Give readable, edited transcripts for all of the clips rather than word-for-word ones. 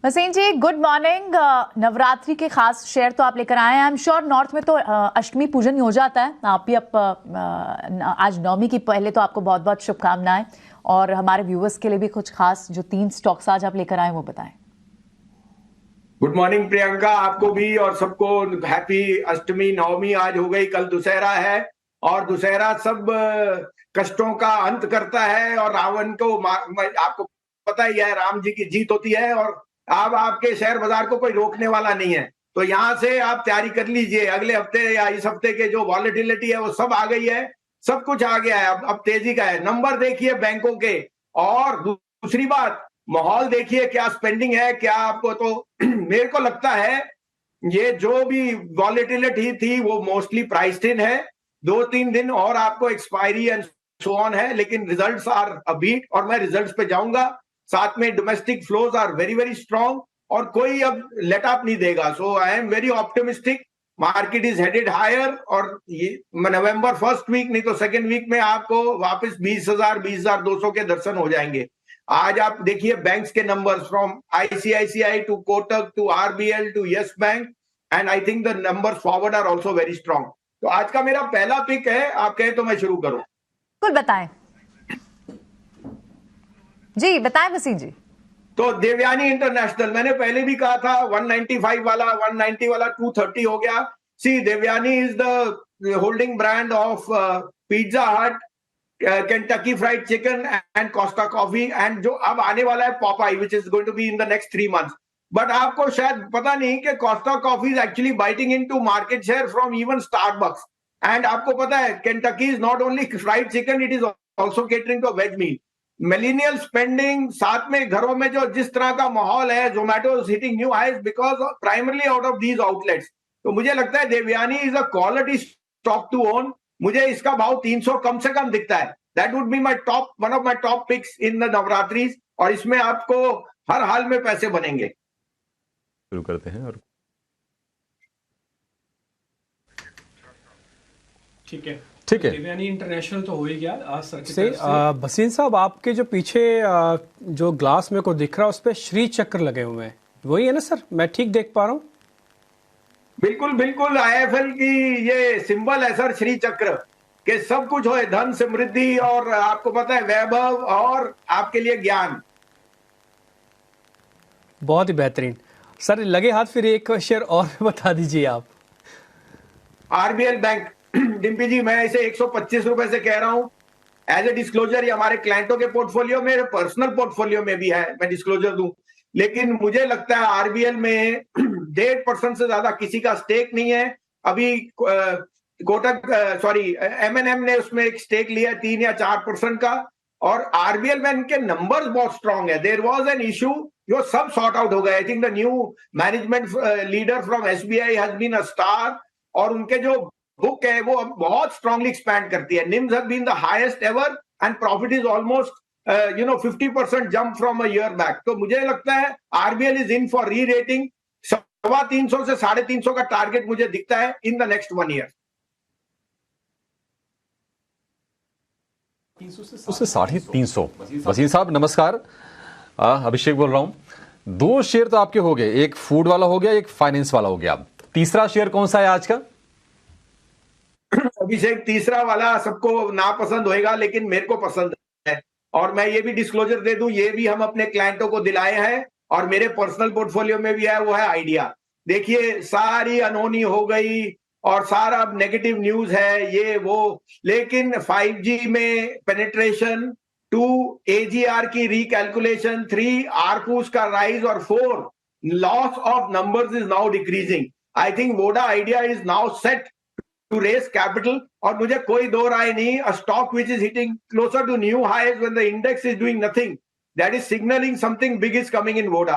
वसीम जी, good morning. Navratri के खास share तो आप लेकर आए हैं। आई एम श्योर नॉर्थ में तो अष्टमी पूजन ही हो जाता है। आप भी आज नवमी की पहले तो आपको बहुत बहुत शुभकामनाएं, और हमारे व्यूअर्स के लिए भी कुछ खास जो 3 स्टॉक्स आज आप लेकर आए वो बताएं। गुड मॉर्निंग प्रियंका, आपको भी और सबको हैप्पी अष्टमी। नवमी आज हो गई, कल दुशहरा है और दुशहरा सब कष्टों का अंत करता है और रावण को आपको पता ही है, राम जी की जीत होती है और अब आपके शेयर बाजार को कोई रोकने वाला नहीं है। तो यहां से आप तैयारी कर लीजिए, अगले हफ्ते या इस हफ्ते के जो वॉलेटिलिटी है वो सब आ गई है, सब कुछ आ गया है। अब तेजी का है। नंबर देखिए बैंकों के, और दूसरी बात माहौल देखिए, क्या स्पेंडिंग है, क्या आपको तो मेरे को लगता है ये जो भी वॉलेटिलिटी थी वो मोस्टली प्राइस्ड इन है। 2-3 दिन और आपको एक्सपायरी एंड सो ऑन है, लेकिन रिजल्ट्स आर अ बीट और मैं रिजल्ट्स पे जाऊंगा। साथ में domestic flows are very very strong और कोई अब लेट अप नहीं देगा। So I am very optimistic. Market is headed higher और ये नवंबर फर्स्ट वीक नहीं तो सेकेंड वीक में आपको वापस 20,000 20,200 के दर्शन हो जाएंगे। आज आप देखिए बैंक्स के numbers from ICICI to Kotak to RBL to Yes Bank, and I think the numbers forward are also very strong. तो आज का मेरा पहला पिक है, आप कहें तो मैं शुरू करूं। कुल बताएं जी, बताएं वसीम जी। तो देवयानी इंटरनेशनल, मैंने पहले भी कहा था 195 वाला, 190 वाला 230 हो गया। See Devyani is the holding brand of Pizza Hut, Kentucky Fried Chicken and Costa Coffee, and जो अब आने वाला है Popeyes which is going to be in the next 3 months। But आपको शायद पता नहीं कि Costa Coffee is actually biting into market share from even Starbucks. And आपको पता है Kentucky is not only fried chicken, it is also catering to veg meal. Millennial spending, साथ में घरों में जो जिस तरह का माहौल है, Zomato is hitting new highs because primarily out of these outlets. तो मुझे लगता है Devyani is a quality stock to own. मुझे इसका भाव 300 कम से कम दिखता है। That would be my top, one of my top picks in the Navratri, और इसमें आपको हर हाल में पैसे बनेंगे। शुरू करते हैं और ठीक है देवयानी इंटरनेशनल तो हो ही गया आज सर की से। भसीन साहब, आपके जो पीछे जो ग्लास में को दिख रहा है उस पर श्री चक्र लगे हुए हैं, वही है ना सर? मैं ठीक देख पा रहा हूँ? बिल्कुल बिल्कुल, आईएफएल की ये सिंबल है सर, श्री चक्र के। सब कुछ हो, धन समृद्धि और आपको पता है वैभव और आपके लिए ज्ञान। बहुत ही बेहतरीन सर। लगे हाथ फिर एक शेयर और बता दीजिए आप। आरबीएल बैंक, डिम्पी जी मैं इसे 125 रुपए से कह रहा हूं एज ए डिस्क्लोजर। ये हमारे क्लाइंटों के पोर्टफोलियो में, पर्सनल पोर्टफोलियो में भी है, मैं डिस्क्लोजर दूं। लेकिन मुझे लगता है आरबीएल में 1.5% से ज्यादा किसी का स्टेक नहीं है। अभी कोटक एमएनएम ने उसमें एक स्टेक लिया 3 या 4% का, और आरबीएल बैंक के नंबर्स बहुत स्ट्रांग है। देयर वाज एन इशू जो सब सॉर्ट आउट हो गए। I think the new management leader from SBI has been a star, और उनके जो बुक है वो बहुत स्ट्रांगली एक्सपैंड करती है। NIMs have been the highest ever and profit is almost 50% jump from a year back. तो मुझे लगता है RBL is in for rerating. 350 से 350 का टारगेट मुझे दिखता है इन द नेक्स्ट 1 ईयर। 300 से 350। वसीम साहब नमस्कार, अभिषेक बोल रहा हूं। 2 शेयर तो आपके हो गए, एक फूड वाला हो गया, एक फाइनेंस वाला हो गया। तीसरा शेयर कौन सा है आज का? अभिषेक, तीसरा वाला सबको नापसंद होएगा लेकिन मेरे को पसंद है, और मैं ये भी डिस्क्लोजर दे दूं, ये भी हम अपने क्लाइंटों को दिलाए हैं और मेरे पर्सनल पोर्टफोलियो में भी है, वो है आइडिया। देखिए सारी अनहोनी हो गई और सारा नेगेटिव न्यूज है ये वो, लेकिन 5G में पेनिट्रेशन, 2 AGR की रिकैलकुलेशन, 3 आरपूस का राइज, और 4 loss of numbers is now decreasing. I think Voda idea is now set to raise capital, और मुझे कोई दो राय नहीं, a stock which is hitting closer to new highs when the index is doing nothing, that is signaling something big is coming in Voda।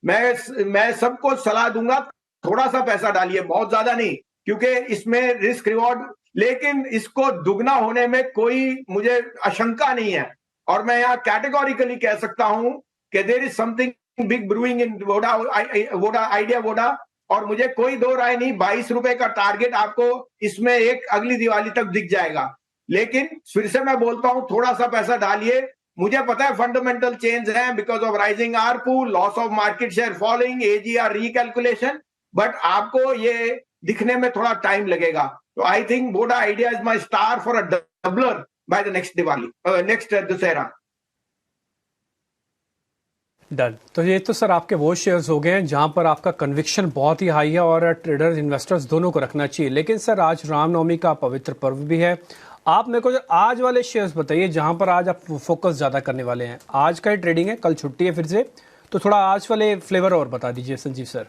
मैं सबको सलाह दूंगा थोड़ा सा पैसा डालिए, बहुत ज्यादा नहीं, क्योंकि इसमें रिस्क रिवॉर्ड, लेकिन इसको दुगना होने में कोई मुझे आशंका नहीं है। और मैं यहाँ कैटेगोरिकली कह सकता हूं कि there is something big brewing in Voda Idea Voda, और मुझे कोई दो राय नहीं, 22 रुपए का टारगेट आपको इसमें एक अगली दिवाली तक दिख जाएगा। लेकिन फिर से मैं बोलता हूं थोड़ा सा पैसा डालिए, मुझे पता है फंडामेंटल चेंज है because of rising ARPU, loss of market share following, AGR recalculation, but आपको ये दिखने में थोड़ा टाइम लगेगा. तो I think Voda idea is my star for a doubler by the next Diwali, next Dussehra. Done. तो ये तो सर आपके वो शेयर्स हो गए हैं जहां पर आपका कन्विक्शन बहुत ही हाई है और ट्रेडर्स इन्वेस्टर्स दोनों को रखना चाहिए. लेकिन सर आज रामनवमी का पवित्र पर्व भी है. आप मेरे को जो आज वाले शेयर्स बताइए जहां पर आज आप फोकस ज्यादा करने वाले हैं. आज का ही ट्रेडिंग है, कल छुट्टी है फिर से, तो थोड़ा आज वाले फ्लेवर और बता दीजिए संजीव सर.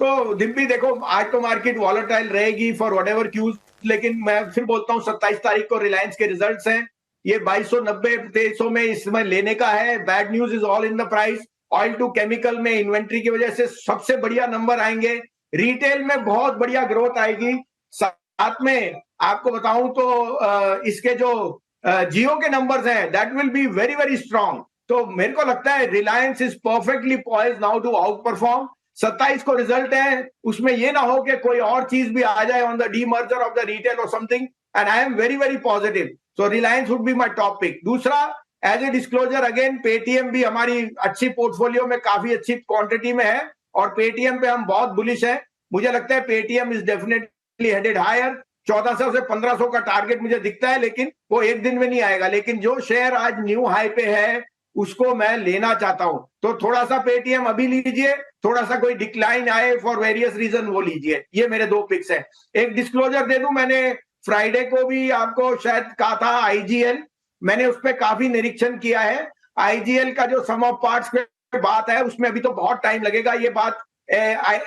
तो दिम्पी देखो, आज तो मार्केट वॉलेटाइल रहेगी फॉर वट एवर क्यूज, लेकिन मैं फिर बोलता हूँ 27 तारीख को रिलायंस के रिजल्ट्स हैं. ये 2290-2300 में इसमें लेने का है. Bad news is all in the price. Oil to chemical में इन्वेंट्री की वजह से सबसे बढ़िया नंबर आएंगे. रिटेल में बहुत बढ़िया ग्रोथ आएगी. साथ में आपको बताऊं तो इसके जो जियो के नंबर्स हैं that will be very very strong. तो मेरे को लगता है Reliance is perfectly poised now to outperform. 27 को रिजल्ट है, उसमें ये ना हो कि कोई और चीज भी आ जाए on the demerger of the retail और something, and I am very very positive. So Reliance would be my top pick. दूसरा, as a disclosure again, Paytm भी हमारी अच्छी पोर्टफोलियो में काफी अच्छी क्वांटिटी में है और पेटीएम पे हम बहुत बुलिश है. मुझे लगता है Paytm is definitely headed higher. 1400 से 1500 का टारगेट मुझे दिखता है, लेकिन वो एक दिन में नहीं आएगा. लेकिन जो शेयर आज न्यू हाई पे है उसको मैं लेना चाहता हूं. तो थोड़ा सा पेटीएम अभी लीजिए, थोड़ा सा कोई डिक्लाइन आए फॉर वेरियस रीजन वो लीजिए. ये मेरे दो पिक्स हैं. एक डिस्क्लोजर दे दूं, मैंने फ्राइडे को भी आपको शायद कहा था आईजीएल, मैंने उस पर काफी निरीक्षण किया है. आईजीएल का जो सम ऑफ पार्ट्स पे बात है उसमें अभी तो बहुत टाइम लगेगा. ये बात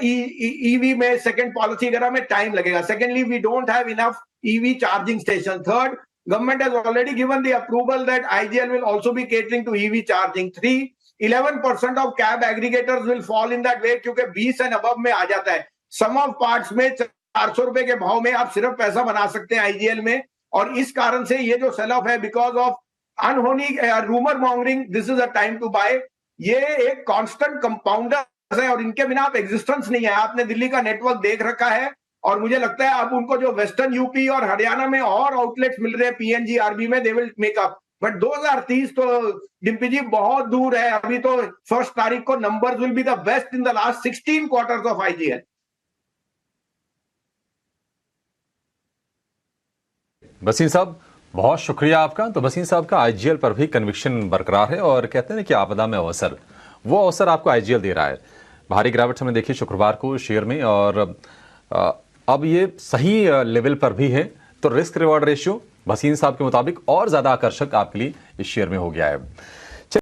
ईवी में सेकंड पॉलिसी वगैरह में टाइम लगेगा. Secondly, we don't have enough EV charging station. Third, government has already given the approval that IGL will also be catering to EV charging. 11% of cab aggregators will fall in that way क्योंकि 20 and above में आ जाता है. Sum of parts में 400 रुपए के भाव में आप सिर्फ पैसा बना सकते हैं IGL में. और इस कारण से ये जो सेल ऑफ है बिकॉज ऑफ अनहोनी rumour mongering, this is a time to buy. ये एक कांस्टेंट कंपाउंडर है और इनके बिना आप एग्जिस्टेंस नहीं है. आपने दिल्ली का नेटवर्क देख रखा है और मुझे लगता है अब उनको जो वेस्टर्न यूपी और हरियाणा में और आउटलेट्स मिल रहे हैं पीएनजीआरबी में, they will make up. But 2030 तो डिम्पी जी बहुत दूर है. अभी तो 1 तारीख को numbers will be the best in the last 16 quarters of IGL. Wasim साहब बहुत शुक्रिया आपका. तो वसीम साहब का आईजीएल पर भी कन्विक्शन बरकरार है और कहते हैं कि आपदा में अवसर, वो अवसर आपको आईजीएल दे रहा है. भारी गिरावट हमने देखी शुक्रवार को शेयर में और अब ये सही लेवल पर भी है. तो रिस्क रिवॉर्ड रेशियो वसीम साहब के मुताबिक और ज्यादा आकर्षक आपके लिए इस शेयर में हो गया है.